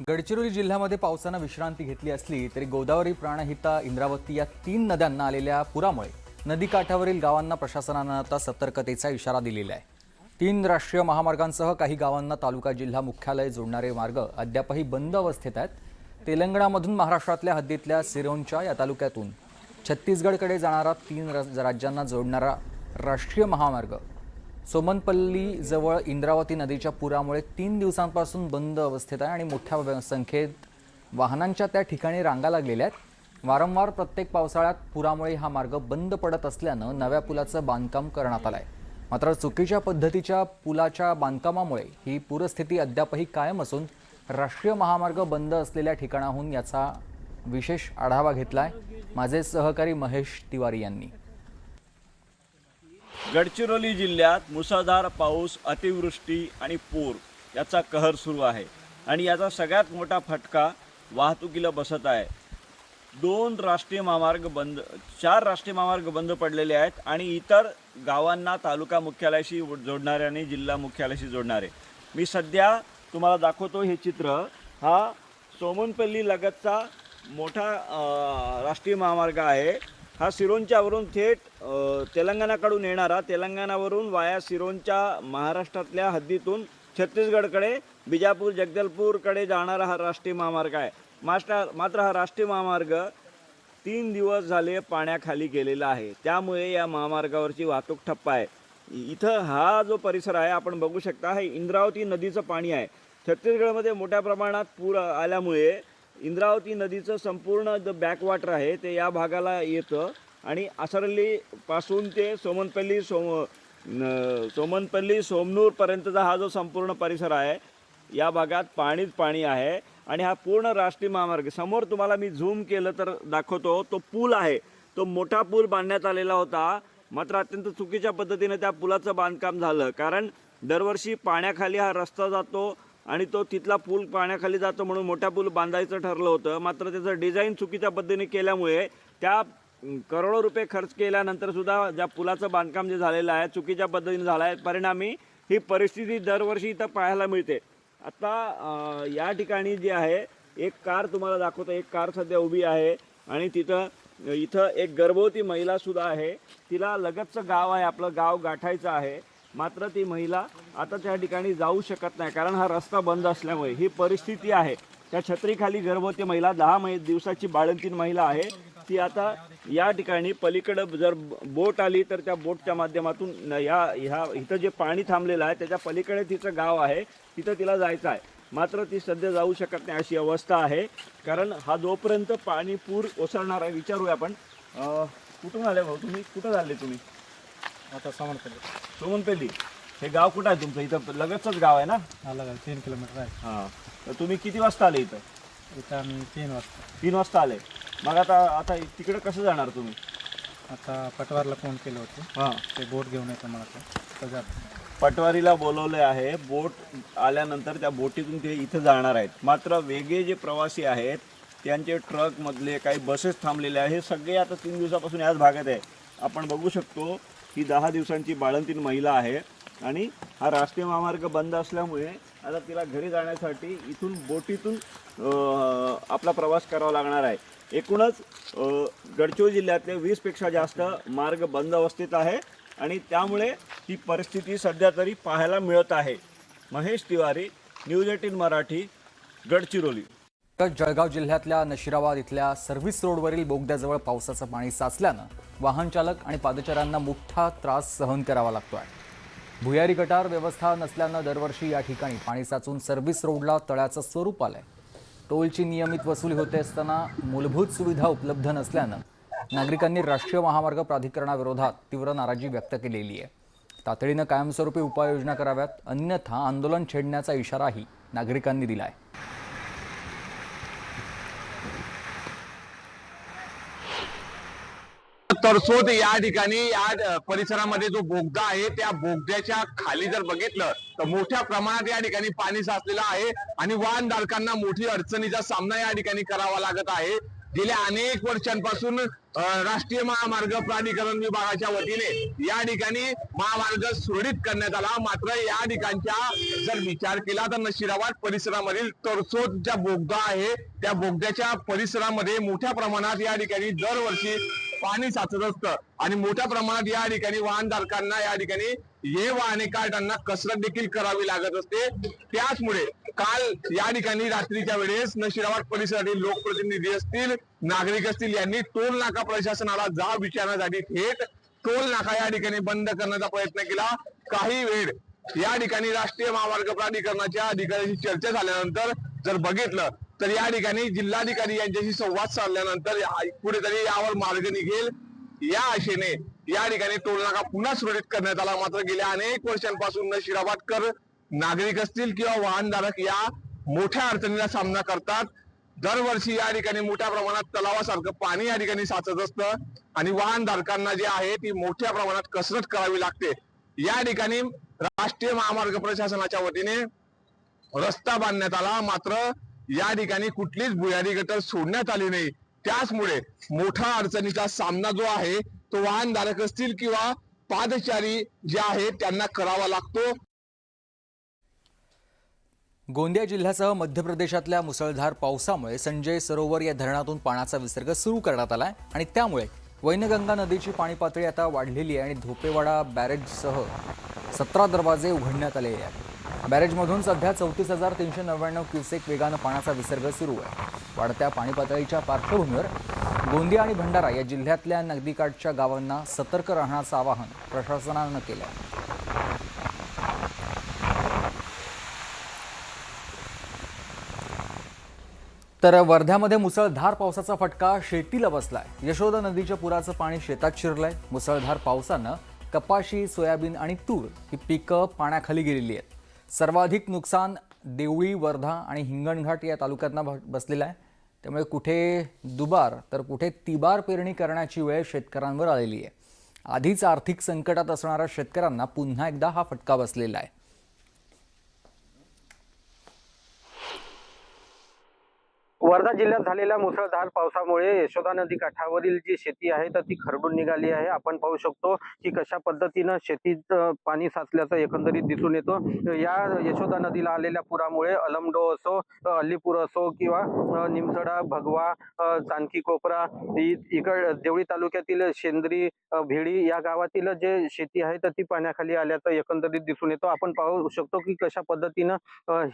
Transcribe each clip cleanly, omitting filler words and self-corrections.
गडचिरोली जिल्ह्यामध्ये पावसानं विश्रांती घेतली असली तरी गोदावरी, प्राणहिता, इंद्रावती या 3 नद्यांना आलेल्या पुरामुळे नदीकाठावरील गावांना प्रशासनानं आता सतर्कतेचा इशारा दिलेला आहे। 3 राष्ट्रीय महामार्गांसह काही गावांना तालुका जिल्हा मुख्यालय जोडणारे मार्ग अद्यापही बंद अवस्थेत आहेत। तेलंगणामधून महाराष्ट्रातल्या हद्दीतल्या सिरोंचा या तालुक्यातून छत्तीसगडकडे जाणारा 3 राज्यांना जोडणारा राष्ट्रीय महामार्ग सोमनपल्ली जवळ इंद्रावती नदीच्या पुरामुळे 3 दिवसांपासून बंद अवस्थेत आहे आणि मोठ्या संख्येत वाहनांच्या त्या ठिकाणी रांगा लागलेल्या आहेत। वारंवार प्रत्येक पावसाळ्यात पुरामुळे हा मार्ग बंद पडत असल्यानं नव्या पुलाचं बांधकाम करण्यात आलंय। मात्र चुकीच्या पद्धतीच्या पुलाच्या बांधकामामुळे ही पूरस्थिती अद्यापही कायम असून राष्ट्रीय महामार्ग बंद असलेल्या ठिकाणाहून याचा विशेष आढावा घेतलाय माझे सहकारी महेश तिवारी यांनी। गडचिरोली जिल्ह्यात मुसळधार पाऊस, अतिवृष्टी आणि पूर याचा कहर सुरू आहे आणि याचा सगळ्यात मोठा फटका वाहतुकीला बसत आहे। 4 राष्ट्रीय महामार्ग बंद पडलेले आहेत आणि इतर गावांना तालुका मुख्यालयाशी जोडणारे आणि जिल्हा मुख्यालयाशी जोडणारे। मी सध्या तुम्हाला दाखवतो हे चित्र। हा सोमनपल्ली लगतचा मोठा राष्ट्रीय महामार्ग आहे। हा सिरोंचावरून थेट तेलंगणाकडून येणारा, तेलंगणावरून वाया सिरोंचा महाराष्ट्रातल्या हद्दीतून छत्तीसगडकडे, बिजापूर, जगदलपूरकडे जाणारा हा राष्ट्रीय महामार्ग आहे। मात्र हा राष्ट्रीय महामार्ग 3 दिवस झाले पाण्याखाली गेलेला आहे, त्यामुळे या महामार्गावरची वाहतूक ठप्प आहे। इथं हा जो परिसर आहे आपण बघू शकता, हे इंद्रावती नदीचं पाणी आहे। छत्तीसगडमध्ये मोठ्या प्रमाणात पूर आल्यामुळे इंद्रावती नदीचं संपूर्ण जो बॅकवॉटर आहे ते या भागाला येतं आणि असरलीपासून ते सोमनपल्ली सोमनूरपर्यंतचा हा जो संपूर्ण परिसर आहे या भागात पाणीच पाणी आहे। आणि हा पूर्ण राष्ट्रीय महामार्ग समोर तुम्हाला मी झूम केलं तर दाखवतो, तो पूल आहे, तो मोठा पूल बांधण्यात आलेला होता। मात्र अत्यंत चुकीच्या पद्धतीने त्या पुलाचं बांधकाम झालं, कारण दरवर्षी पाण्याखाली हा रस्ता जातो आणि तो तिथला पूल पाण्याखाली जातो म्हणून मोठा पूल बांधायचं ठरलं होतं। मात्र त्याचं डिझाईन चुकीच्या पद्धतीने केल्यामुळे त्या करोडो रुपये खर्च केल्यानंतर सुद्धा ज्या पुलाचं बांधकाम जे झालेलं आहे चुकीच्या पद्धतीने झालं आहे। परिणामी ही परिस्थिती दरवर्षी इथं पाहायला मिळते। आता या ठिकाणी जे आहे एक कार तुम्हाला दाखवतो, एक कार सध्या उभी आहे आणि इथं एक गर्भवती महिलासुद्धा आहे। तिला लगतचं गाव आहे, आपलं गाव गाठायचं आहे, मात्र ती महिला आता त्या ठिकाणी जाऊ शकत नाही कारण हा रस्ता बंद असल्यामुळे ही परिस्थिती आहे। त्या छत्रीखाली गर्भवती महिला 10 दिवसाची बाळंतीण महिला आहे, ती आता या ठिकाणी पलीकडं जर बोट आली तर त्या बोटच्या माध्यमातून इथं जे पाणी थांबलेलं आहे त्याच्या पलीकडे तिचं गाव आहे, तिथं तिला जायचं आहे। मात्र ती सध्या जाऊ शकत नाही अशी अवस्था आहे, कारण हा जोपर्यंत पाणी पूर ओसरणार आहे। विचारूया आपण, कुठून आले भाऊ तुम्ही, कुठं झाले तुम्ही? आता सोमनपल्ली हे गाव कुठं आहे तुमचं? इथं लगतचंच गाव आहे ना? हा, लगत 3 किलोमीटर आहे। हां, तर तुम्ही किती वाजता आले इथं? इथं आम्ही 3 वाजता 3 वाजता आले। मग आता तिकडे कसं जाणार तुम्ही? आता पटवारला फोन केलं होतं, हां, ते बोट घेऊन येतो मला तर पटवारीला बोलवले आहे। बोट आल्यानंतर त्या बोटीतून ते इथं जाणार आहेत। मात्र वेगळे जे प्रवासी आहेत त्यांचे ट्रकमधले काही बसेस थांबलेले आहे, हे सगळे आता 3 दिवसापासून याच भागात आहे। आपण बघू शकतो ही 10 दिवसांची बाळंतीण महिला आहे आणि हा राष्ट्रीय महामार्ग बंद असल्यामुळे आता तिला घरी जाण्यासाठी इथून बोटीतून आपला प्रवास करावा लागणार आहे। एकूणच गडचिरोली जिल्ह्यातले 20 पेक्षा जास्त मार्ग बंद अवस्थेत आहे आणि त्यामुळे ही परिस्थिती सध्या तरी पाहायला मिळत आहे। महेश तिवारी, न्यूज 18 मराठी, गडचिरोली। जळगाव जिल्ह्यातल्या नशिराबाद इथल्या सर्व्हिस रोडवरील बोगद्याजवळ पावसाचं पाणी साचल्यानं वाहन चालक आणि पादचाऱ्यांना मोठा त्रास सहन करावा लागतो आहे। भुयारी गटार व्यवस्था नसल्यानं दरवर्षी या ठिकाणी पाणी साचून सर्व्हिस रोडला तळ्याचं स्वरूप आलंय। टोलची नियमित वसुली होते असताना मूलभूत सुविधा उपलब्ध नसल्यानं नागरिकांनी राष्ट्रीय महामार्ग प्राधिकरणाविरोधात तीव्र नाराजी व्यक्त केलेली आहे। तातडीनं कायमस्वरूपी उपाययोजना कराव्यात, अन्यथा आंदोलन छेडण्याचा इशाराही नागरिकांनी दिला आहे। तरसोद या ठिकाणी या परिसरामध्ये जो बोगदा आहे त्या बोगद्याच्या खाली जर बघितलं तर मोठ्या प्रमाणात या ठिकाणी पाणी साचलेलं आहे आणि वाहनधारकांना मोठी अडचणीचा सामना या ठिकाणी करावा लागत आहे। गेल्या अनेक वर्षांपासून राष्ट्रीय महामार्ग प्राधिकरण विभागाच्या वतीने या ठिकाणी महामार्ग सुरळीत करण्यात आला। मात्र या ठिकाणच्या जर विचार केला तर नशिराबाद परिसरामधील तरसोद ज्या बोगदा आहे त्या बोगद्याच्या परिसरामध्ये मोठ्या प्रमाणात या ठिकाणी दरवर्षी पाणी साचत असतं आणि मोठ्या प्रमाणात या ठिकाणी वाहनधारकांना या ठिकाणी हे वाहने काढताना कसरत देखील करावी लागत असते। त्याचमुळे काल या ठिकाणी रात्रीच्या वेळेस नशिराबाद परिसरातील लोकप्रतिनिधी असतील, नागरिक असतील यांनी टोल नाका प्रशासनाला जाब विचारण्यासाठी थेट टोल नाका या ठिकाणी बंद करण्याचा प्रयत्न केला। काही वेळ या ठिकाणी राष्ट्रीय महामार्ग प्राधिकरणाच्या अधिकाऱ्यांशी चर्चा झाल्यानंतर जर बघितलं तर या ठिकाणी जिल्हाधिकारी यांच्याशी संवाद साधल्यानंतर कुठेतरी यावर मार्ग निघेल या आशेने या ठिकाणी टोल नाका पुन्हा सुरळीत करण्यात आला। मात्र गेल्या अनेक वर्षांपासून नशिराबादकर नागरिक असतील किंवा वाहनधारक या मोठ्या अडचणीला सामना करतात। दरवर्षी या ठिकाणी मोठ्या प्रमाणात तलावासारखं पाणी या ठिकाणी साचत असतं आणि वाहनधारकांना जे आहे ती मोठ्या प्रमाणात कसरत करावी लागते। या ठिकाणी राष्ट्रीय महामार्ग प्रशासनाच्या वतीने रस्ता बांधण्यात आला, मात्र या ठिकाणी कुठलीच भुयारी गटर सोडण्यात आली नाही। त्याचमुळे मोठा अडचणीचा सामना जो आहे तो वाहनधारक असतील किंवा पादचारी जे आहेत त्यांना करावा लागतो। गोंदिया जिल्ह्यासह मध्य प्रदेशातल्या मुसळधार पावसामुळे संजय सरोवर या धरणातून पाण्याचा विसर्ग सुरू करण्यात आलाय आणि त्यामुळे वैनगंगा नदीची पाणी पातळी आता वाढलेली आहे आणि धोपेवाडा बॅरेजसह 17 दरवाजे उघडण्यात आले आहेत। बॅरेजमधून सध्या 34,399 क्युसेक वेगानं पाण्याचा विसर्ग सुरू आहे। वाढत्या पाणी पातळीच्या पार्श्वभूमीवर गोंदिया आणि भंडारा या जिल्ह्यातल्या नदीकाठच्या गावांना सतर्क राहण्याचं आवाहन प्रशासनानं केलं आहे। तर वर्ध्यामध्ये मुसळधार पावसाचा फटका शेतीला बसलाय। यशोदा नदीच्या पुराचं पाणी शेतात शिरलंय। मुसळधार पावसानं कपाशी, सोयाबीन आणि तूर ही पिकं पाण्याखाली गेलेली आहेत। सर्वाधिक नुकसान देवळी, वर्धा आणि हिंगणघाट या तालुक्यांना बसलेलं आहे। त्यामुळे कुठे दुबार तर कुठे तिबार पेरणी करण्याची वेळ शेतकऱ्यांवर आलेली आहे। आधीच आर्थिक संकटात असणाऱ्या शेतकऱ्यांना पुन्हा एकदा हा फटका बसलेला आहे। वर्धा जिल्ह्यात झालेल्या मुसळधार पावसामुळे यशोदा नदी काठावरील जी शेती आहे तर ती खरडून निघाली आहे। आपण पाहू शकतो की कशा पद्धतीनं शेतीत पाणी साचल्याचं एकंदरीत दिसून येतं। या यशोदा नदीला आलेल्या पुरामुळे अलमडो असो, अल्लीपूर असो किंवा निमसडा, भगवा, चांदकी कोपरा, देवळी तालुक्यातील शेंद्री, भेडी या गावातील जे शेती आहे तर ती पाण्याखाली आल्याचं एकंदरीत दिसून येतं। आपण पाहू शकतो की कशा पद्धतीनं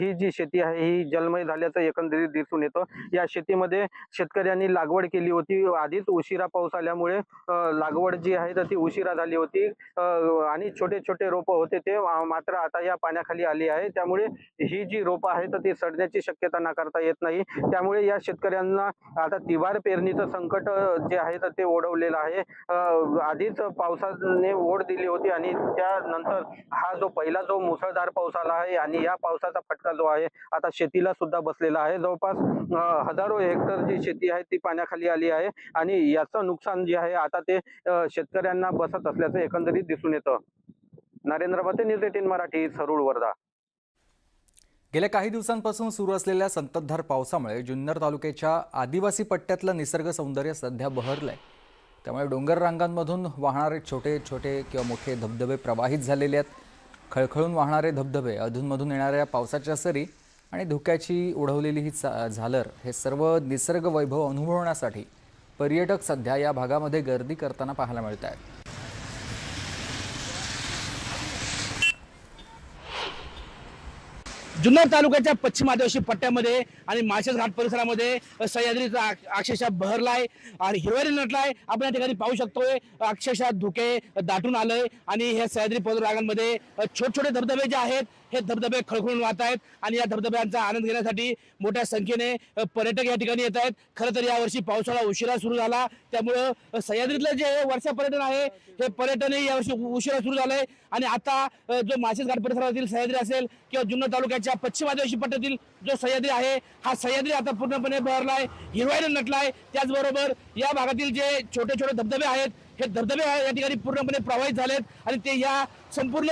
ही जी शेती आहे ही जलमय झाल्याचं एकंदरीत दिसून येतं। या शेतीमध्ये शेतकऱ्यांनी लागवड केली होती। आधीच उशिरा पाऊस आल्यामुळे लागवड जी आहे तर ती उशिरा झाली होती आणि छोटे छोटे रोप होते ते मात्र आता या पाण्याखाली आली आहे। त्यामुळे ही जी रोप आहे तर ती सडण्याची शक्यता नाकारता येत नाही। त्यामुळे या शेतकऱ्यांना आता तिबार पेरणीचं संकट जे आहे तर ते ओढवलेलं आहे। आधीच पावसाने ओढ दिली होती आणि त्यानंतर हा जो पहिला जो मुसळधार पाऊस आला आहे आणि या पावसाचा फटका जो आहे आता शेतीला सुद्धा बसलेला आहे। जवळपास हजारो हेक्टर जी शेती आहे ती पाण्याखाली आली आहे आणि याचं नुकसान जे आहे आता ते शेतकऱ्यांना बसत असल्याचं एकंदरीत दिसून येतं। नरेंद्र बते, न्यूज 18 मराठी, सरूळ, वर्धा। गेल्या काही दिवसांपासून सुरू असलेल्या संततधार पावसामुळे जुन्नर तालुक्याच्या आदिवासी पट्ट्यातलं निसर्ग सौंदर्य सध्या बहरलंय। त्यामुळे डोंगर रांगांमधून वाहणारे छोटे छोटे किंवा मोठे धबधबे प्रवाहित झालेले आहेत। खळखळून वाहणारे धबधबे, अधूनमधून येणाऱ्या पावसाच्या सरी आणि धुक्याची उडवलेली ही झालर हे सर्व निसर्ग वैभव अनुभवण्यासाठी पर्यटक सध्या या भागामध्ये गर्दी करताना पाहायला मिळत आहेत। जुन्नर तालुक्याच्या पश्चिम आदिवासी पट्ट्यामध्ये आणि माळशेज घाट परिसरामध्ये सह्याद्रीचा अक्षरशः बहरलाय आणि हिरवाई नटलाय। आपण या ठिकाणी पाहू शकतोय अक्षरशः धुके दाटून आलंय आणि ह्या सह्याद्री पर्वतरांगांमध्ये छोटे छोटे धबधबे जे आहेत हे धबधबे खळखळून वाहत आहेत आणि या धबधब्यांचा आनंद घेण्यासाठी मोठ्या संख्येने पर्यटक या ठिकाणी येत आहेत। खरं तर यावर्षी पावसाळा उशिरा सुरू झाला, त्यामुळं सह्याद्रीतलं जे वर्षा पर्यटन आहे हे पर्यटनही यावर्षी उशिरा सुरू झालंय आणि आता जो माळशेज घाट परिसरातील सह्याद्री असेल किंवा जुन्नर तालुक्याच्या पश्चिम आदिवासी पट्ट्यातील जो सह्याद्री आहे हा सह्याद्री आता पूर्णपणे बहरलाय, हिरवाईने नटलाय। त्याचबरोबर या भागातील जे छोटे छोटे धबधबे आहेत हे धबधबे या ठिकाणी पूर्णपणे प्रवाहित झालेत आणि ते या संपूर्ण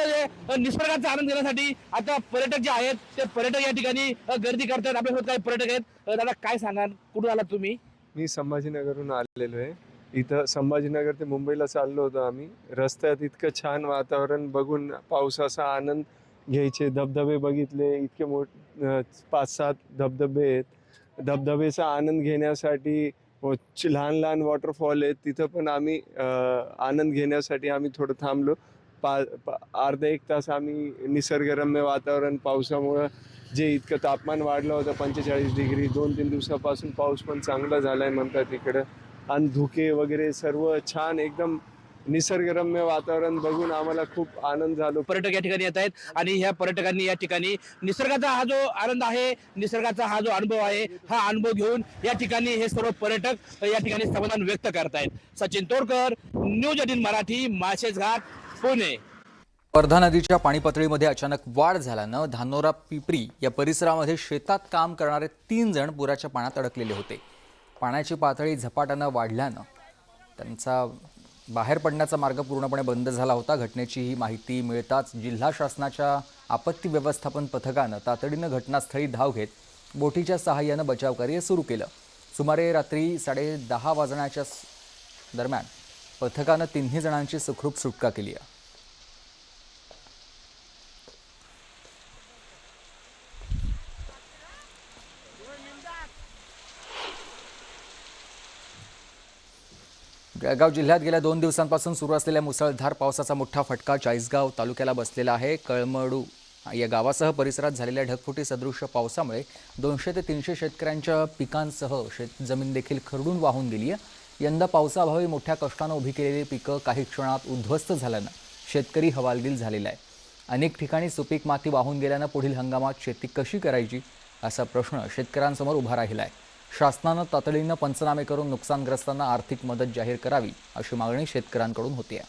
निसर्गाचा आनंद घेण्यासाठी आता पर्यटक जे आहेत ते पर्यटक या ठिकाणी गर्दी करतात। आपल्यासोबत काही पर्यटक आहेत। दादा काय सांगाल, कुठून आलात तुम्ही? मी संभाजीनगरहून आलेलो आहे. इथं संभाजीनगर ते मुंबईला चाललो होतो आम्ही. रस्त्यात इतकं छान वातावरण बघून पावसाचा आनंद घ्यायचे, धबधबे बघितले. इतके 5-7 धबधबे आहेत. धबधबेचा आनंद घेण्यासाठी लहान लहान वॉटरफॉल आहेत, तिथं पण आम्ही आनंद घेण्यासाठी आम्ही थोडं थांबलो. अर्धा 1 तास आम्ही निसर्गरम्य वातावरण, पावसामुळं जे इतकं तापमान वाढलं होतं 45 डिग्री, 2-3 दिवसापासून पाऊस पण चांगला झालाय म्हणतात इकडं. आणि धुके वगैरे सर्व छान एकदम निसर्गरम्य वातावरण बघून आम्हाला खूप आनंद झालो. पर्यटक या ठिकाणी येत आहेत आणि ह्या पर्यटकांनी या ठिकाणी निसर्गाचा हा जो आनंद आहे, निसर्गाचा हा जो अनुभव आहे, हा अनुभव घेऊन या ठिकाणी हे सर्व पर्यटक या ठिकाणी समाधान व्यक्त करतायत. सचिन तोडकर, न्यूज 18 मराठी, माळशेज घाट, पुणे. वर्धा नदीच्या पाणी पातळीमध्ये अचानक वाढ झाल्यानं धानोरा पिपरी या परिसरामध्ये शेतात काम करणारे 3 जण पुराच्या पाण्यात अडकलेले होते. पाण्याची पातळी झपाट्यानं वाढल्यानं त्यांचा बाहेर पडण्याचा मार्ग पूर्णपणे बंद झाला होता. घटनेची ही माहिती मिळताच जिल्हा शासनाच्या आपत्ती व्यवस्थापन पथकानं तातडीनं घटनास्थळी धाव घेत बोटीच्या सहाय्यानं बचावकार्य सुरू केलं. सुमारे रात्री 10:30 वाजण्याच्या दरम्यान पथकानं 3 जणांची सुखरूप सुटका केली आहे. जळगाव जिल्ह्यात गेल्या 2 दिवसांपासून सुरू असलेल्या मुसळधार पावसाचा मोठा फटका चाळीसगाव तालुक्याला बसलेला आहे. कळमडू या गावासह परिसरात झालेल्या ढगफुटी सदृश्य पावसामुळे 200 ते 300 शेतकऱ्यांच्या पिकांसह शेतजमीन देखील खरडून वाहून गेली आहे. यंदा पावसाअभावी मोठ्या कष्टानं उभी केलेली पिकं काही क्षणात उद्ध्वस्त झाल्यानं शेतकरी हवालदिल झालेला आहे. अनेक ठिकाणी सुपीक माती वाहून गेल्यानं पुढील हंगामात शेती कशी करायची असा प्रश्न शेतकऱ्यांसमोर उभा राहिला आहे. शासनानं तातडीनं पंचनामे करून नुकसानग्रस्तांना आर्थिक मदत जाहीर करावी अशी मागणी शेतकऱ्यांकडून होती आहे.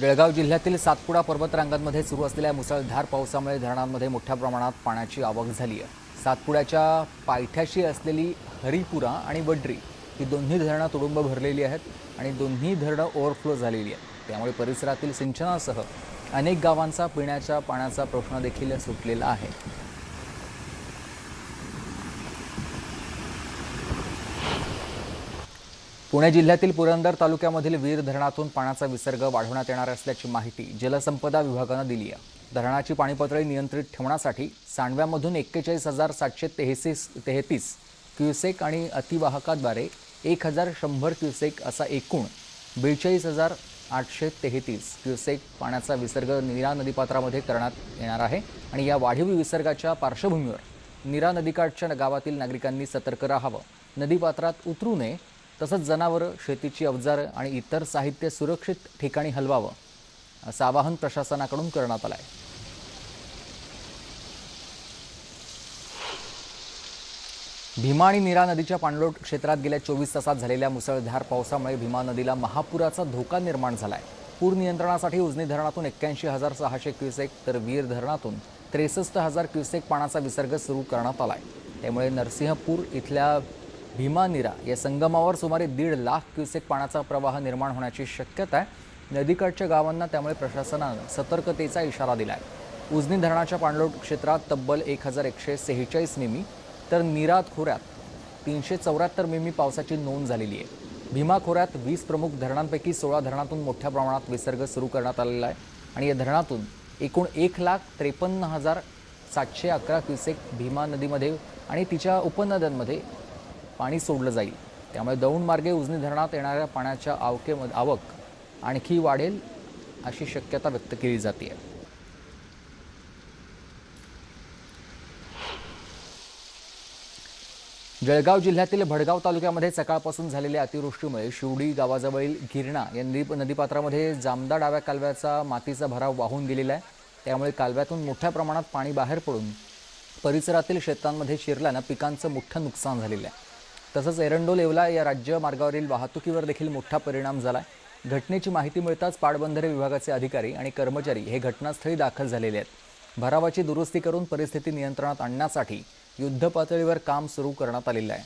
जळगाव जिल्ह्यातील सातपुडा पर्वतरांगांमध्ये सुरू असलेल्या मुसळधार पावसामुळे धरणांमध्ये मोठ्या प्रमाणात पाण्याची आवक झाली आहे. सातपुड्याच्या पायथ्याशी असलेली हरिपुरा आणि वड्री ही दोन्ही धरणं तुडुंब भरलेली आहेत आणि दोन्ही धरणं ओव्हरफ्लो झालेली आहेत. त्यामुळे परिसरातील सिंचनासह अनेक गावांचा पिण्याच्या पाण्याचा प्रश्न देखील सुटलेला आहे. पुणे जिल्ह्यातील पुरंदर तालुक्यामधील वीर धरणातून पाण्याचा विसर्ग वाढवण्यात येणार असल्याची माहिती जलसंपदा विभागानं दिली आहे. धरणाची पाणीपातळी नियंत्रित ठेवण्यासाठी सांडव्यामधून 41,733 क्युसेक आणि अतिवाहकाद्वारे 1,100 क्युसेक असा एकूण 42,833 क्युसेक पाण्याचा विसर्ग नीरा नदीपात्रामध्ये करण्यात येणार आहे. आणि या वाढीव विसर्गाच्या पार्श्वभूमीवर नीरा नदीकाठच्या गावातील नागरिकांनी सतर्क राहावं, नदीपात्रात उतरू नये, तसंच जनावरं, शेतीची अवजारं आणि इतर साहित्य सुरक्षित ठिकाणी हलवावं असं आवाहन प्रशासनाकडून करण्यात आलं आहे. भीमा आणि नीरा नदीच्या पाणलोट क्षेत्रात गेल्या 24 तासात झालेल्या मुसळधार पावसामुळे भीमा नदीला महापुराचा धोका निर्माण झाला आहे. पूर नियंत्रणासाठी उजनी धरणातून 81,600 क्युसेक तर वीर धरणातून 63,000 क्युसेक पाण्याचा विसर्ग सुरू करण्यात आला आहे. त्यामुळे नरसिंहपूर इथल्या भीमा नीरा या संगमावर सुमारे 1.5 लाख क्युसेक पाण्याचा प्रवाह निर्माण होण्याची शक्यता आहे. नदीकाठच्या गावांना त्यामुळे प्रशासनानं सतर्कतेचा इशारा दिला आहे. उजनी धरणाच्या पाणलोट क्षेत्रात तब्बल 1,146 मिमी तर नीरा खोऱ्यात 374 मिमी पावसाची नोंद झालेली आहे. भीमा खोऱ्यात 20 प्रमुख धरणांपैकी 16 धरणातून मोठ्या प्रमाणात विसर्ग सुरू करण्यात आलेला आहे आणि या धरणातून एकूण 1,53,711 क्युसेक भीमा नदीमध्ये आणि तिच्या उपनद्यांमध्ये पाणी सोडलं जाईल. त्यामुळे दौंड मार्गे उजनी धरणात येणाऱ्या पाण्याच्या आवक आणखी वाढेल अशी शक्यता व्यक्त केली जाते. जळगाव जिल्ह्यातील भडगाव तालुक्यामध्ये सकाळपासून झालेल्या अतिवृष्टीमुळे शिवडी गावाजवळील गिरणा या नदीपात्रामध्ये जामदा डाव्या कालव्याचा मातीचा भराव वाहून गेलेला आहे. त्यामुळे कालव्यातून मोठ्या प्रमाणात पाणी बाहेर पडून परिसरातील शेतांमध्ये शिरल्यानं पिकांचं मोठं नुकसान झालेलं आहे. तसंच एरंडोल येवला या राज्य मार्गावरील वाहतुकीवर देखील मोठा परिणाम झाला आहे. घटनेची माहिती मिळताच पाटबंधारे विभागाचे अधिकारी आणि कर्मचारी हे घटनास्थळी दाखल झालेले आहेत. भरावाची दुरुस्ती करून परिस्थिती नियंत्रणात आणण्यासाठी युद्धपातळीवर काम सुरू करण्यात आलेलं आहे.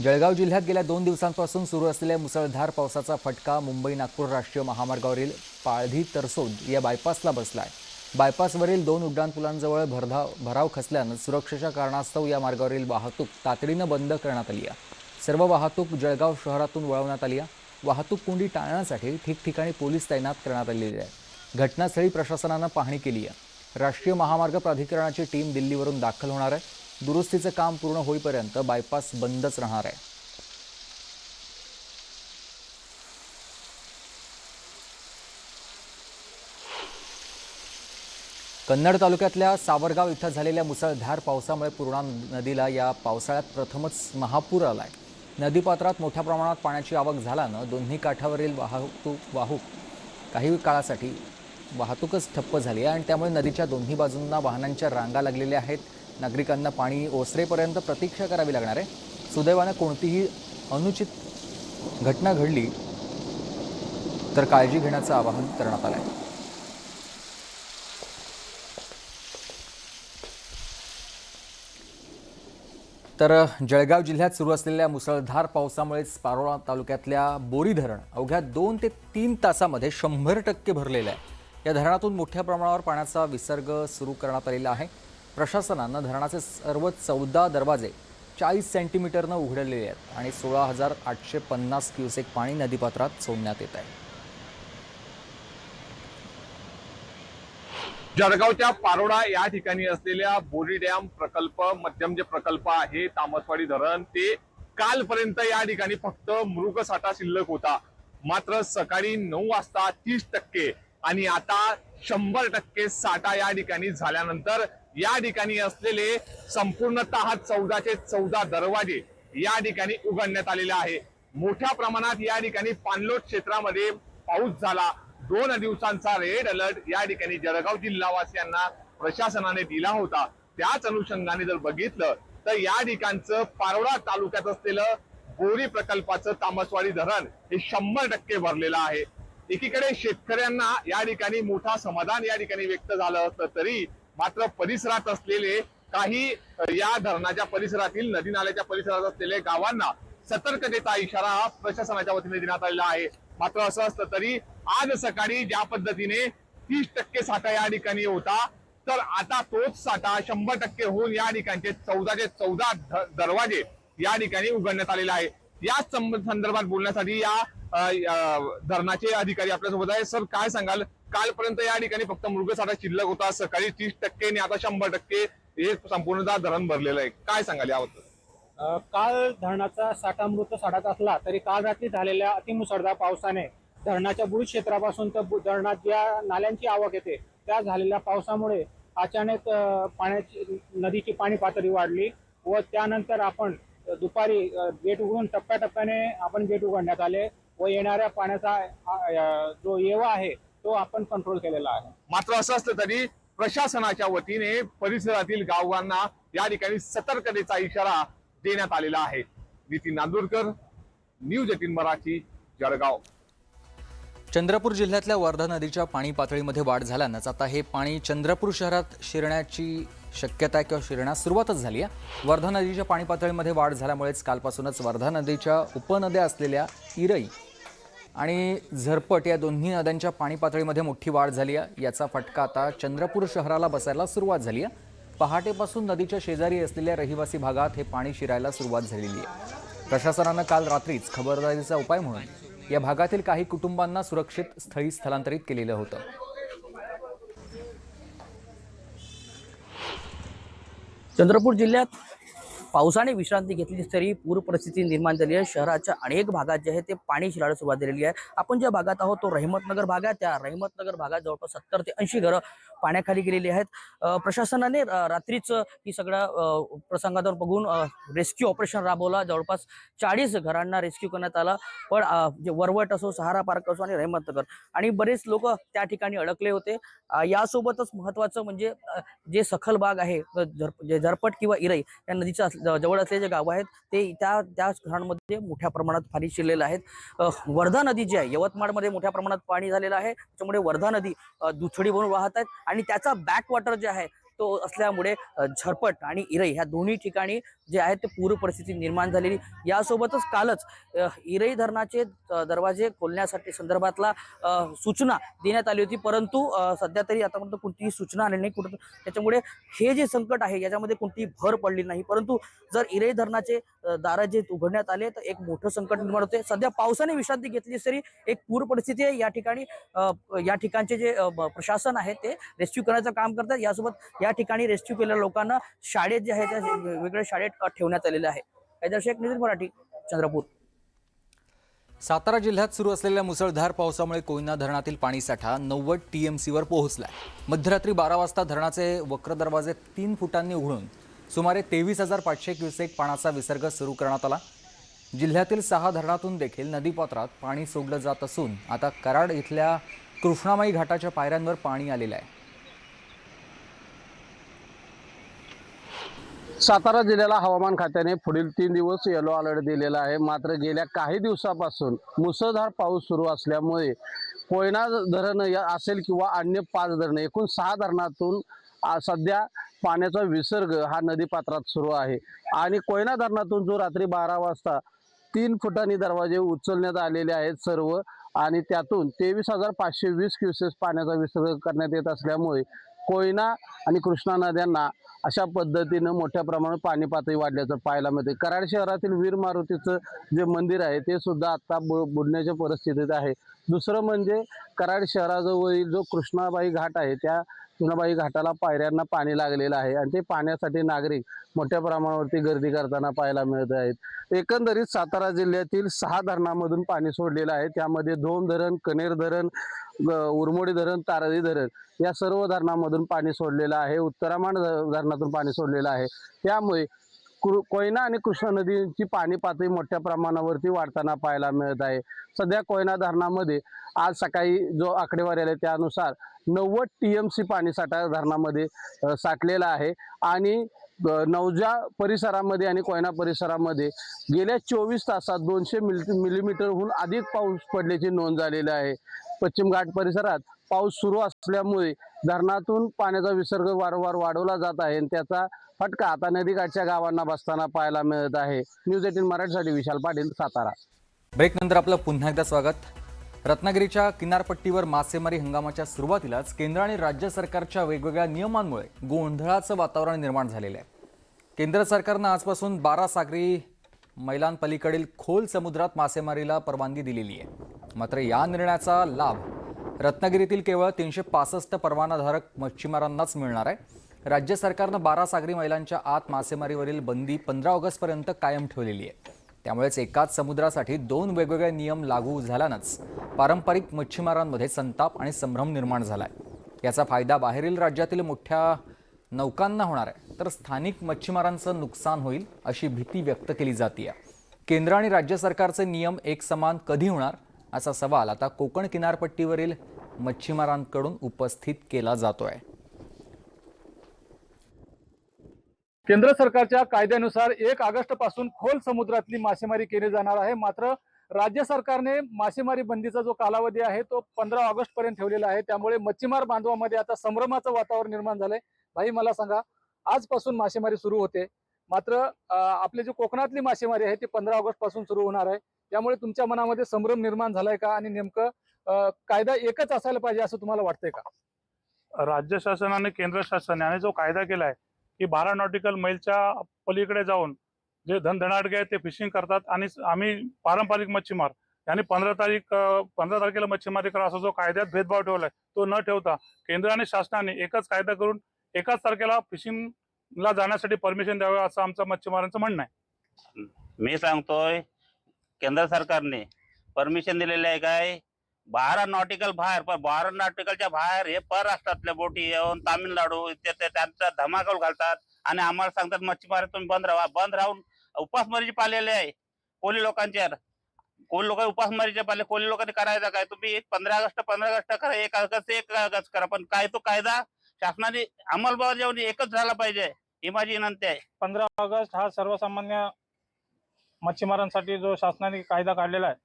जळगाव जिल्ह्यात गेल्या 2 दिवसांपासून सुरू असलेल्या मुसळधार पावसाचा फटका मुंबई नागपूर राष्ट्रीय महामार्गावरील पाळधी तरसोद या बायपासला बसला आहे. बायपासवरील 2 उड्डाणपुलांजवळ भराव खचल्यानं सुरक्षेच्या कारणास्तव या मार्गावरील वाहतूक तातडीनं बंद करण्यात आली आहे. सर्व वाहतूक जळगाव शहरातून वळवण्यात आली आहे. वाहतूक कोंडी टाळण्यासाठी ठिकठिकाणी पोलीस तैनात करण्यात आलेले आहे. घटनास्थळी प्रशासनानं पाहणी केली आहे. राष्ट्रीय महामार्ग प्राधिकरणाची टीम दिल्लीवरून दाखल होणार आहे. दुरुस्तीचं काम पूर्ण होईपर्यंत बायपास बंदच राहणार आहे. कन्नड तालुक्यातल्या सावरगाव इथं झालेल्या मुसळधार पावसामुळे पूर्णा नदीला या पावसाळ्यात प्रथमच महापूर आलाय. नदीपात्रात मोठ्या प्रमाणात पाण्याची आवक झाल्यानं दोन्ही काठावरील वाहूक काही काळासाठी वाहतूकच ठप्प झाली आहे आणि त्यामुळे नदीच्या दोन्ही बाजूंना वाहनांच्या रांगा लागलेल्या आहेत. नागरिकांना पाणी ओसरेपर्यंत प्रतीक्षा करावी लागणार आहे. सुदैवानं कोणतीही अनुचित घटना घडली तर काळजी घेण्याचं आवाहन करण्यात आलं आहे. तर जळगाव जिल्ह्यात सुरू असलेल्या मुसळधार पावसामुळेच पारोळा तालुक्यातल्या बोरी धरण अवघ्या 2 ते 3 तासामध्ये 100% भरलेलं आहे. या धरणातून मोठ्या प्रमाणावर पाण्याचा विसर्ग सुरू करण्यात आलेला आहे. प्रशासनानं धरणाचे सर्व 14 दरवाजे 40 सेंटीमीटरनं उघडलेले आहेत आणि 16,850 क्युसेक पाणी नदीपात्रात सोडण्यात येत आहे. जळगावच्या पारोडा या ठिकाणी असलेल्या बोरी डॅम प्रकल्प मध्यम जे प्रकल्प आहे तामसवाडी धरण ते कालपर्यंत या ठिकाणी फक्त मृग साठा शिल्लक होता. मात्र सकाळी 9 वाजता 30% आणि आता 100% साठा या ठिकाणी झाल्यानंतर या ठिकाणी असलेले संपूर्णतः 14 दरवाजे या ठिकाणी उघडण्यात आलेले आहे. मोठ्या प्रमाणात या ठिकाणी पाणलोट क्षेत्रामध्ये पाऊस झाला. 2 दिवसांचा रेड अलर्ट या ठिकाणी जळगाव जिल्हावासियांना प्रशासनाने दिला होता. त्याच अनुषंगाने जर बघितलं तर या ठिकाणचं पारोळा तालुक्यात असलेलं बोरी प्रकल्पाचं तामसवाडी धरण हे 100% भरलेलं आहे. एकीकडे शेतकऱ्यांना या ठिकाणी मोठा समाधान या ठिकाणी व्यक्त झालं असतं तरी मात्र परिसरात असलेले काही या धरणाच्या परिसरातील नदी नाल्याच्या परिसरात असलेले गावांना सतर्कतेचा इशारा प्रशासनाच्या वतीने देण्यात आलेला आहे. मात्र असं असतं तरी आज सकाळी ज्या पद्धतीने 30% साठा या ठिकाणी होता तर आता तोच साठा 100% होऊन या ठिकाणचे 14 दरवाजे या ठिकाणी उघडण्यात आलेले आहे. या संदर्भात बोलण्यासाठी या धरणाचे अधिकारी आपल्यासोबत आहे. सर, काय सांगाल? कालपर्यंत या ठिकाणी फक्त मृगसाठा शिल्लक होता, सकाळी 30% आणि आता 100% हे संपूर्णतः धरण भरलेलं आहे. काय सांगाल याबद्दल? काल धरणाचा साठा मृत साठाच असला तरी काल रात्री झालेल्या अतिमुसळधार पावसाने धरणाच्या बुरुज क्षेत्रापासून तर धरणात ज्या नाल्यांची आवक येते त्या झालेल्या पावसामुळे अचानक नदीची पाणी पातळी वाढली व त्यानंतर आपण दुपारी गेट उघडून टप्प्याटप्प्याने आपण गेट उघडण्यात आले व येणाऱ्या पाण्याचा जो येवा आहे तो आपण कंट्रोल केलेला आहे. मात्र असं असलं तरी प्रशासनाच्या वतीने परिसरातील गावांना या ठिकाणी सतर्कतेचा इशारा देण्यात आलेला आहे. नितीन नांदुरकर, न्यूज 18 मराठी, जळगाव. चंद्रपूर जिल्ह्यातल्या वर्धा नदीच्या पाणी पातळीमध्ये वाढ झाल्यानंच आता हे पाणी चंद्रपूर शहरात शिरण्याची शक्यता आहे किंवा शिरण्यास सुरुवातच झाली आहे. वर्धा नदीच्या पाणी पातळीमध्ये वाढ झाल्यामुळेच कालपासूनच वर्धा नदीच्या उपनद्या असलेल्या इरई आणि झरपट या दोन्ही नद्यांच्या पाणी पातळीमध्ये मोठी वाढ झाली आहे. याचा फटका आता चंद्रपूर शहराला बसायला सुरुवात झाली आहे. पहाटेपासून नदीच्या शेजारी असलेल्या रहिवासी भागात हे पाणी शिरायला सुरुवात झालेली आहे. प्रशासनानं काल रात्रीच खबरदारीचा उपाय म्हणून या भागातील काही कुटुंबांना सुरक्षित स्थळी स्थलांतरित केलेलं होतं. चंद्रपूर जिल्ह्यात पावसाने विश्रांती घेतली तरी पूर परिस्थिती निर्माण झाली आहे. शहराच्या अनेक भागात जे आहे ते पाणी शिरायला सुरुवात झालेली आहे. आपण ज्या भागात आहोत तो रहिमतनगर भाग आहे. त्या रहिमतनगर भागात जवळपास 70 ते 80 घरं पाण्याखाली गेलेली आहेत. प्रशासनाने रात्रीच ही सगळ्या प्रसंगावर बघून रेस्क्यू ऑपरेशन राबवला. जवळपास 40 घरांना रेस्क्यू करण्यात आला. पण जे वरवट असो, सहारा पार्क असो आणि रहिमतनगर आणि बरेच लोक त्या ठिकाणी अडकले होते. यासोबतच महत्त्वाचं म्हणजे जे सखल भाग आहे, जे झरपट किंवा इरई या नदीच्या जवळ असलेले जे गाव आहेत ते त्या घरांमध्ये मोठ्या प्रमाणात पाणी शिरलेलं आहे. वर्धा नदी जी आहे यवतमाळमध्ये मोठ्या प्रमाणात पाणी झालेलं आहे. त्याच्यामुळे वर्धा नदी दुथडी बनून वाहत आहेत आणि त्याचा बॅक वॉटर जे आहे तो असल्यामुळे झरपट आणि इरई ह्या दोन्ही ठिकाणी जे आहे ते पूर परिस्थिती निर्माण झालेली. यासोबतच कालच इरई धरणाचे दरवाजे खोलण्यासाठी संदर्भातला सूचना देण्यात आली होती, परंतु सध्या तरी आतापर्यंत कोणतीही सूचना आली नाही कुठं. त्याच्यामुळे हे जे संकट आहे याच्यामध्ये कोणतीही भर पडली नाही. परंतु जर इरई धरणाचे दार जे उघडण्यात आले तर एक मोठं संकट निर्माण होते. सध्या पावसाने विश्रांती घेतली तरी एक पूर परिस्थिती आहे. या ठिकाणी या ठिकाणचे जे प्रशासन आहे ते रेस्क्यू करण्याचं काम करतात. यासोबत या ठिकाणी रेस्क्यू केलेल्या लोकांना शाळेत जे आहे त्या वेगवेगळ्या शाळेत ठेवण्यात आलेले आहे. हैदर शेख, न्यूज मराठी, चंद्रपूर. सातारा जिल्ह्यात सुरू असलेल्या मुसळधार पावसामुळे कोयना धरणातील पाणीसाठा 90 TMCवर पोहोचलाय. मध्यरात्री 12 वाजता धरणाचे वक्र दरवाजे 3 फुटांनी उघडून सुमारे 23,500 क्युसेक पाण्याचा विसर्ग सुरू करण्यात आला. जिल्ह्यातील 6 धरणातून देखील नदीपात्रात पाणी सोडलं जात असून आता कराड इथल्या कृष्णामाई घाटाच्या पायऱ्यांवर पाणी आलेलं आहे. सातारा जिल्ह्याला हवामान खात्याने पुढील 3 दिवस येलो अलर्ट दिलेला आहे. मात्र गेल्या काही दिवसापासून मुसळधार पाऊस सुरू असल्यामुळे कोयना धरण असेल किंवा अन्य 5 धरणं एकूण 6 धरणातून सध्या पाण्याचा विसर्ग हा नदीपात्रात सुरू आहे. आणि कोयना धरणातून जो रात्री 12 वाजता 3 फुटांनी दरवाजे उचलण्यात आलेले आहेत सर्व, आणि त्यातून 23,520 क्युसेस पाण्याचा विसर्ग करण्यात येत असल्यामुळे कोयना आणि कृष्णा नद्यांना अशा पद्धतीनं मोठ्या प्रमाणात पाणी पातळी वाढल्याचं पाहायला मिळते. कराड शहरातील वीर मारुतीचं जे मंदिर आहे ते सुद्धा आता बुडण्याच्या परिस्थितीत आहे. दुसरं म्हणजे कराड शहराजवळील जो कृष्णाबाई घाट आहे त्या कृष्णाबाई घाटाला पायऱ्यांना पाणी लागलेलं आहे आणि ते पाण्यासाठी नागरिक मोठ्या प्रमाणावरती गर्दी करताना पाहायला मिळत आहेत. एकंदरीत सातारा जिल्ह्यातील 6 धरणामधून पाणी सोडलेलं आहे. त्यामध्ये धोम धरण, कनेर धरण, उरमोडी धरण, तारळी धरण या सर्व धरणामधून पाणी सोडलेलं आहे. उत्तरामांड धरणातून पाणी सोडलेलं आहे. त्यामुळे कोयना आणि कृष्णा नदीची पाणी पातळी मोठ्या प्रमाणावरती वाढताना पाहायला मिळत आहे. सध्या कोयना धरणामध्ये आज सकाळी जो आकडेवारी आले त्यानुसार 90 TMC पाणीसाठा धरणामध्ये साठलेला आहे. आणि नवजा परिसरामध्ये आणि कोयना परिसरामध्ये गेल्या 24 तासात 200 मिलीमीटरहून अधिक पाऊस पडल्याची नोंद झालेली आहे. पश्चिम घाट परिसरात पाऊस सुरू असल्यामुळे धरणातून पाण्याचा विसर्ग वारंवार वाढवला जात आहे आणि त्याचा फटका आता नदीकाठच्या गावांना बसताना पाहायला मिळत आहे. न्यूज 18 मराठीसाठी विशाल पाटील, सातारा. ब्रेकनंतर आपलं पुन्हा एकदा स्वागत. रत्नागिरीच्या किनारपट्टीवर मासेमारी हंगामाच्या सुरुवातीलाच केंद्र आणि राज्य सरकारच्या वेगवेगळ्या नियमांमुळे गोंधळाचं वातावरण निर्माण झालेलं आहे. केंद्र सरकारनं आजपासून 12 सागरी मैलांपलीकडील खोल समुद्रात मासेमारीला परवानगी दिलेली आहे. मात्र या निर्णयाचा लाभ रत्नागिरीतील केवळ 365 परवानाधारक मच्छीमारांनाच मिळणार आहे. राज्य सरकारनं 12 सागरी मैलांच्या आत मासेमारीवरील बंदी 15 ऑगस्टपर्यंत कायम ठेवलेली आहे. त्यामुळेच एकाच समुद्रासाठी 2 वेगवेगळे नियम लागू झाल्यानंच पारंपरिक मच्छीमारांमध्ये संताप आणि संभ्रम निर्माण झालाय. याचा फायदा बाहेरील राज्यातील मोठ्या नौकांना होणार आहे, तर स्थानिक मच्छीमारांचं नुकसान होईल अशी भीती व्यक्त केली जाते. केंद्र आणि राज्य सरकारचे नियम एकसमान कधी होणार असा सवाल आता कोकण किनारपट्टीवरील मच्छीमारांकडून उपस्थित केला जातोय. केंद्र सरकारच्या कायद्यानुसार 1 ऑगस्ट पासून खोल समुद्रातली मासेमारी केली जाणार आहे. मात्र राज्य सरकारने मासेमारी बंदीचा जो कालावधी आहे तो 15 ऑगस्ट पर्यंत ठेवलेला आहे. त्यामुळे मच्छीमार बांधवामध्ये आता संभ्रमाचं वातावरण निर्माण झालंय. भाई, मला सांगा, आजपासून मासेमारी सुरू होते, मात्र आपली जी कोकणातली मासेमारी आहे ती 15 ऑगस्ट पासून सुरू होणार आहे. त्यामुळे तुमच्या मनामध्ये संभ्रम निर्माण झालाय का आणि नेमकं कायदा एकच असायला पाहिजे असं तुम्हाला वाटतंय का? राज्य शासन आणि केंद्र शासनाने जो कायदा केलाय की 12 नॉटिकल मैलच्या पलीकडे जाऊन जे धनधनाडगे आहेत ते फिशिंग करतात आणि आम्ही पारंपरिक मच्छीमार यांनी 15 तारखेला मच्छीमारी करा असा जो कायद्यात भेदभाव ठेवलाय तो न ठेवता केंद्र आणि शासनाने एकच कायदा करून एकाच तारखेला फिशिंगला जाण्यासाठी परमिशन द्यावे असं आमचं मच्छीमारांचं म्हणणं आहे. मी सांगतोय, केंद्र सरकारने परमिशन दिलेले आहे काय 12 नॉटिकल बाहेर, पण 12 नॉटिकलच्या बाहेर हे परराष्ट्रातल्या बोटी येऊन तामिळनाडू त्यांचा धमाकूल घालतात आणि आम्हाला सांगतात मच्छीमार तुम्ही बंद राहा. बंद राहून उपासमारीचे पालेले आहे कोळी लोकांच्या. कोळी लोक उपासमारीचे पाले कोळी लोकांनी करायचं काय? तुम्ही 15 ऑगस्ट करा, 1 ऑगस्ट करा, पण काय तो कायदा शासनाने अंमलबजावणी एकच झाला पाहिजे ही माझी विनंती आहे. 15 ऑगस्ट हा सर्वसामान्य मच्छीमारांसाठी जो शासनाने कायदा काढलेला आहे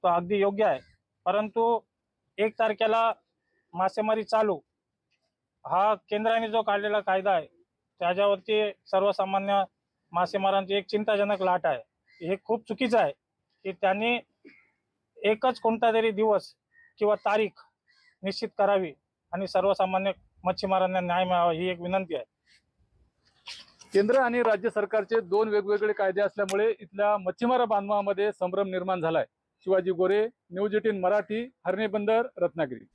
तो अगदी योग्य आहे. परंतु 1 तारखेला मासेमारी चालू हा केंद्राने जो काढलेला कायदा आहे त्याच्यावरती सर्वसामान्य मासेमारांची एक चिंताजनक लाट आहे. हे खूप चुकीचं आहे की त्यांनी एकच कोणता तरी दिवस किंवा तारीख निश्चित करावी आणि सर्वसामान्य मच्छीमारांना न्याय मिळावा ही एक विनंती आहे. केंद्र आणि राज्य सरकारचे दोन वेगवेगळे कायदे असल्यामुळे इथल्या मच्छीमार बांधवामध्ये संभ्रम निर्माण झालाय. शिवाजी गोरे, न्यूज 18 मराठी, हरणे बंदर, रत्नागिरी.